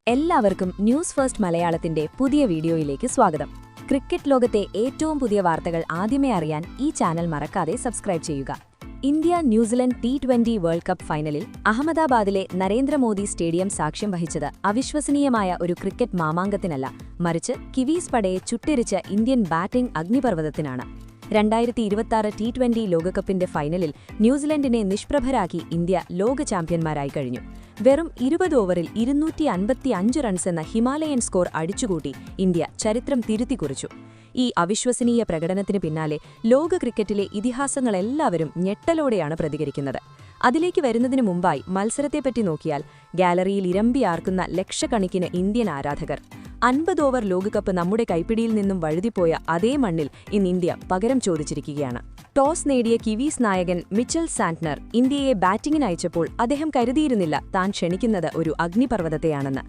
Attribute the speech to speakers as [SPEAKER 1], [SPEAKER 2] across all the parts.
[SPEAKER 1] എല്ലാവർക്കും news first മലയാളത്തിന്റെ പുതിയ വീഡിയോയിലേക്ക് സ്വാഗതം. ക്രിക്കറ്റ് ലോകത്തെ ഏറ്റവും പുതിയ വാർത്തകൾ ആദ്യമേ അറിയാൻ ഈ ചാനൽ മറക്കാതെ സബ്സ്ക്രൈബ് ചെയ്യുക. India New Zealand T20 world cup ഫൈനലിൽ അഹമ്മദാബാദിലെ നരേന്ദ്രമോദി സ്റ്റേഡിയം സാക്ഷ്യം വഹിച്ചത് അവിശ്വസനീയമായ ഒരു ക്രിക്കറ്റ് മാമാങ്കത്തിനല്ല, മറിച്ച് കിവീസ് പടയെ ചുട്ടെരിച്ച ഇന്ത്യൻ ബാറ്റിംഗ് അഗ്നിപർവ്വതത്തിനാണ്. 2026 T20 ലോകകപ്പിന്റെ ഫൈനലിൽ ന്യൂസിലൻഡിനെ നിഷ്പ്രഭരാക്കി ഇന്ത്യ ലോക ചാമ്പ്യന്മാരായി കഴിഞ്ഞു. വെറും 20 ഓവറിൽ 255 റൺസ് എന്ന ഹിമാലയൻ സ്കോർ അടിച്ചുകൂട്ടി ഇന്ത്യ ചരിത്രം തിരുത്തിക്കുറിച്ചു. ഈ അവിശ്വസനീയ പ്രകടനത്തിന് പിന്നാലെ ലോക ക്രിക്കറ്റിലെ ഇതിഹാസങ്ങളെല്ലാവരും ഞെട്ടലോടെയാണ് പ്രതികരിക്കുന്നത്. അതിലേക്ക് വരുന്നതിനു മുമ്പായി മത്സരത്തെപ്പറ്റി നോക്കിയാൽ ഗാലറിയിൽ ഇരമ്പിയാർക്കുന്ന ലക്ഷക്കണക്കിന് ഇന്ത്യൻ ആരാധകർ. 50 ഓവർ ലോകകപ്പ് നമ്മുടെ കൈപ്പിടിയിൽ നിന്നും വഴുതിപ്പോയ അതേ മണ്ണിൽ ഇന്ന് ഇന്ത്യ പകരം ചോദിച്ചിരിക്കുകയാണ്. ടോസ് നേടിയ കിവീസ് നായകൻ മിച്ചൽ സാന്റ്നർ ഇന്ത്യയെ ബാറ്റിംഗിനയച്ചപ്പോൾ അദ്ദേഹം കരുതിയിരുന്നില്ല താൻ ക്ഷണിക്കുന്നത് ഒരു അഗ്നിപർവ്വതത്തെയാണെന്ന്.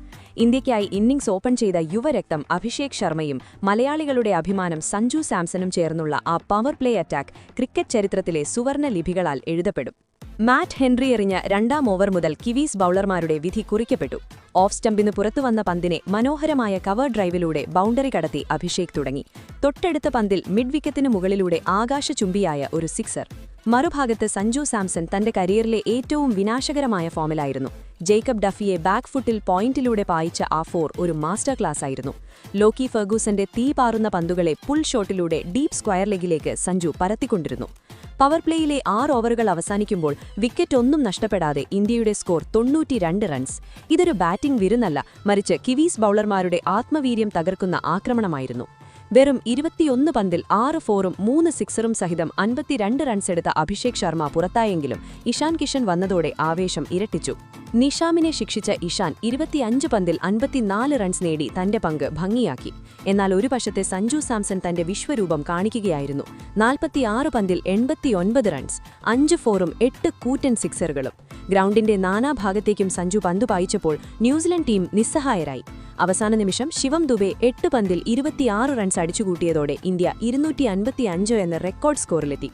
[SPEAKER 1] ഇന്ത്യയ്ക്കായി ഇന്നിംഗ്സ് ഓപ്പൺ ചെയ്ത യുവരക്തം അഭിഷേക് ശർമ്മയും മലയാളികളുടെ അഭിമാനം സഞ്ജു സാംസണും ചേർന്നുള്ള ആ പവർ പ്ലേ അറ്റാക്ക് ക്രിക്കറ്റ് ചരിത്രത്തിലെ സുവർണ ലിപികളാൽ എഴുതപ്പെടും. മാറ്റ് ഹെൻറി എറിഞ്ഞ 2ാം ഓവർ മുതൽ കിവീസ് ബൌളർമാരുടെ വിധി കുറിക്കപ്പെട്ടു. ഓഫ് സ്റ്റമ്പിന് പുറത്തുവന്ന പന്തിനെ മനോഹരമായ കവർ ഡ്രൈവിലൂടെ ബൗണ്ടറി കടത്തി അഭിഷേക് തുടങ്ങി. തൊട്ടടുത്ത പന്തിൽ മിഡ് വിക്കറ്റിനു മുകളിലൂടെ ആകാശചുംബിയായ ഒരു സിക്സർ. മറുഭാഗത്ത് സഞ്ജു സാംസൺ തന്റെ കരിയറിലെ ഏറ്റവും വിനാശകരമായ ഫോമിലായിരുന്നു. ജേക്കബ് ഡഫിയെ ബാക്ക് ഫുട്ടിൽ പോയിന്റിലൂടെ പായിച്ച ആ ഫോർ ഒരു മാസ്റ്റർ ക്ലാസ് ആയിരുന്നു. ലോക്കി ഫെർഗൂസന്റെ തീ പാറുന്ന പന്തുകളെ പുൾ ഷോട്ടിലൂടെ ഡീപ് സ്ക്വയർ ലെഗിലേക്ക് സഞ്ജു പരത്തിക്കൊണ്ടിരുന്നു. പവർ പ്ലേയിലെ 6 ഓവറുകൾ അവസാനിക്കുമ്പോൾ വിക്കറ്റ് ഒന്നും നഷ്ടപ്പെടാതെ ഇന്ത്യയുടെ സ്കോർ 92 റൺസ്. ഇതൊരു ബാറ്റിംഗ് വിരുന്നല്ല, മറിച്ച് കിവീസ് ബൌളർമാരുടെ ആത്മവീര്യം തകർക്കുന്ന ആക്രമണമായിരുന്നു. വെറും 21 പന്തിൽ 6 ഫോറും 3 സിക്സറും സഹിതം 52 റൺസ് എടുത്ത അഭിഷേക് ശർമ്മ പുറത്തായെങ്കിലും ഇഷാൻ കിഷൻ വന്നതോടെ ആവേശം ഇരട്ടിച്ചു. നിഷാമിനെ ശിക്ഷിച്ച ഇഷാൻ 25 പന്തിൽ 54 റൺസ് നേടി തന്റെ പങ്ക് ഭംഗിയാക്കി. എന്നാൽ ഒരു വശത്തെ സഞ്ജു സാംസൺ തന്റെ വിശ്വരൂപം കാണിക്കുകയായിരുന്നു. 46 പന്തിൽ 89 റൺസ്, 5 ഫോറും 8 കൂറ്റൻ സിക്സറുകളും. ഗ്രൗണ്ടിന്റെ നാനാഭാഗത്തേക്കും സഞ്ജു പന്തു പായിച്ചപ്പോൾ ന്യൂസിലൻഡ് ടീം നിസ്സഹായരായി. അവസാന നിമിഷം ശിവം ദുബെ 8 പന്തിൽ 26 റൺസ് അടിച്ചുകൂട്ടിയതോടെ ഇന്ത്യ 255 എന്ന റെക്കോർഡ് സ്കോറിലെത്തി.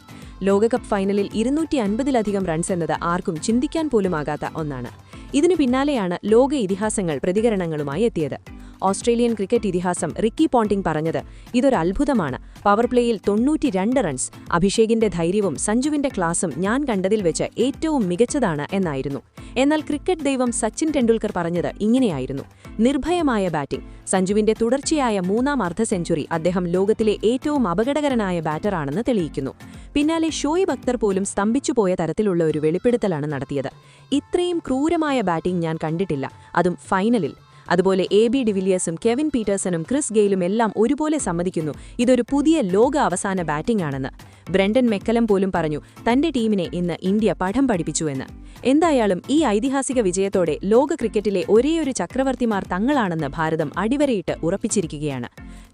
[SPEAKER 1] ലോകകപ്പ് ഫൈനലിൽ 250-ലധികം റൺസ് എന്നത് ആർക്കും ചിന്തിക്കാൻ പോലുമാകാത്ത ഒന്നാണ്. ഇതിനു പിന്നാലെയാണ് ലോക ഇതിഹാസങ്ങൾ പ്രതികരണങ്ങളുമായി എത്തിയത്. ഓസ്ട്രേലിയൻ ക്രിക്കറ്റ് ഇതിഹാസം റിക്കി പോണ്ടിംഗ് പറഞ്ഞത്, ഇതൊരു അത്ഭുതമാണ്. Power പ്ലേയിൽ 92 runs. അഭിഷേകിന്റെ ധൈര്യവും സഞ്ജുവിന്റെ ക്ലാസും ഞാൻ കണ്ടതിൽ വെച്ച് ഏറ്റവും മികച്ചതാണ് എന്നായിരുന്നു. എന്നാൽ ക്രിക്കറ്റ് ദൈവം സച്ചിൻ ടെണ്ടുൽക്കർ പറഞ്ഞത് ഇങ്ങനെയായിരുന്നു: നിർഭയമായ ബാറ്റിംഗ്. സഞ്ജുവിന്റെ തുടർച്ചയായ 3ാം അർദ്ധ സെഞ്ചുറി അദ്ദേഹം ലോകത്തിലെ ഏറ്റവും അപകടകരനായ ബാറ്ററാണെന്ന് തെളിയിക്കുന്നു. പിന്നാലെ ഷോയിബ് അക്തർ പോലും സ്തംഭിച്ചുപോയ തരത്തിലുള്ള ഒരു വെളിപ്പെടുത്തലാണ് നടത്തിയത്. ഇത്രയും ക്രൂരമായ ബാറ്റിംഗ് ഞാൻ കണ്ടിട്ടില്ല, അതും ഫൈനലിൽ. അതുപോലെ AB ഡിവിലിയേഴ്സും കെവിൻ പീറ്റേഴ്സണും ക്രിസ് ഗെയിലും എല്ലാം ഒരുപോലെ സമ്മതിക്കുന്നു ഇതൊരു പുതിയ ലോക അവസാന ബാറ്റിംഗ് ആണെന്ന്. ബ്രെൻഡൻ മെക്കലം പോലും പറഞ്ഞു തന്റെ ടീമിനെ ഇന്ന് ഇന്ത്യ പാഠം പഠിപ്പിച്ചുവെന്ന്. എന്തായാലും ഈ ഐതിഹാസിക വിജയത്തോടെ ലോക ക്രിക്കറ്റിലെ ഒരേയൊരു ചക്രവർത്തിമാർ തങ്ങളാണെന്ന് ഭാരതം അടിവരയിട്ട് ഉറപ്പിച്ചിരിക്കുകയാണ്.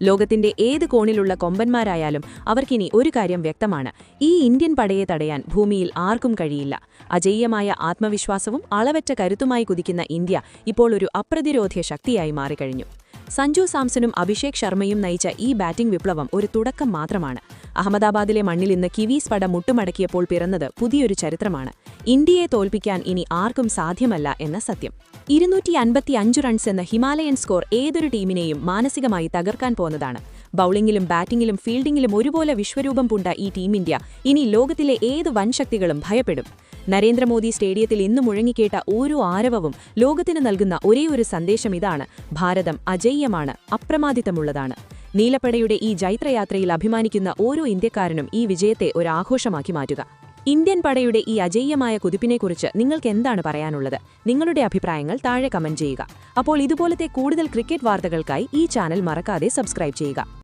[SPEAKER 1] ലോകത്തിന്റെ ഏത് കോണിലുള്ള കൊമ്പന്മാരായാലും അവർക്കിനി ഒരു കാര്യം വ്യക്തമാണ്: ഈ ഇന്ത്യൻ പടയെ തടയാൻ ഭൂമിയിൽ ആർക്കും കഴിയില്ല. അജയ്യമായ ആത്മവിശ്വാസവും അളവറ്റ കരുത്തുമായി കുതിക്കുന്ന ഇന്ത്യ ഇപ്പോൾ ഒരു അപ്രതിരോധ്യ ശക്തിയായി മാറിക്കഴിഞ്ഞു. സഞ്ജു സാംസണും അഭിഷേക് ശർമ്മയും നയിച്ച ഈ ബാറ്റിംഗ് വിപ്ലവം ഒരു തുടക്കം മാത്രമാണ്. അഹമ്മദാബാദിലെ മണ്ണിൽ ഇന്ന് കിവീസ് പട മുട്ടുമടക്കിയപ്പോൾ പിറന്നത് പുതിയൊരു ചരിത്രമാണ്. ഇന്ത്യയെ തോൽപ്പിക്കാൻ ഇനി ആർക്കും സാധ്യമല്ല എന്ന സത്യം. 255 റൺസ് എന്ന ഹിമാലയൻ സ്കോർ ഏതൊരു ടീമിനെയും മാനസികമായി തകർക്കാൻ പോന്നതാണ്. ബൌളിംഗിലും ബാറ്റിംഗിലും ഫീൽഡിംഗിലും ഒരുപോലെ വിശ്വരൂപം പൂണ്ട ഈ ടീം ഇന്ത്യ ഇനി ലോകത്തിലെ ഏത് വൻശക്തികളും ഭയപ്പെടും. നരേന്ദ്രമോദി സ്റ്റേഡിയത്തിൽ ഇന്ന് മുഴങ്ങിക്കേട്ട ഓരോ ആരവവും ലോകത്തിന് നൽകുന്ന ഒരേയൊരു സന്ദേശം ഇതാണ്: ഭാരതം അജയ്യമാണ്, അപ്രമാദിത്വമുള്ളതാണ്. നീലപ്പടയുടെ ഈ ജൈത്രയാത്രയിൽ അഭിമാനിക്കുന്ന ഓരോ ഇന്ത്യക്കാരനും ഈ വിജയത്തെ ഒരാഘോഷമാക്കി മാറ്റുക. ഇന്ത്യൻ പടയുടെ ഈ അജയ്യമായ കുതിപ്പിനെക്കുറിച്ച് നിങ്ങൾക്ക് എന്താണ് പറയാനുള്ളത്? നിങ്ങളുടെ അഭിപ്രായങ്ങൾ താഴെ കമന്റ് ചെയ്യുക. അപ്പോൾ ഇതുപോലത്തെ കൂടുതൽ ക്രിക്കറ്റ് വാർത്തകൾക്കായി ഈ ചാനൽ മറക്കാതെ സബ്സ്ക്രൈബ് ചെയ്യുക.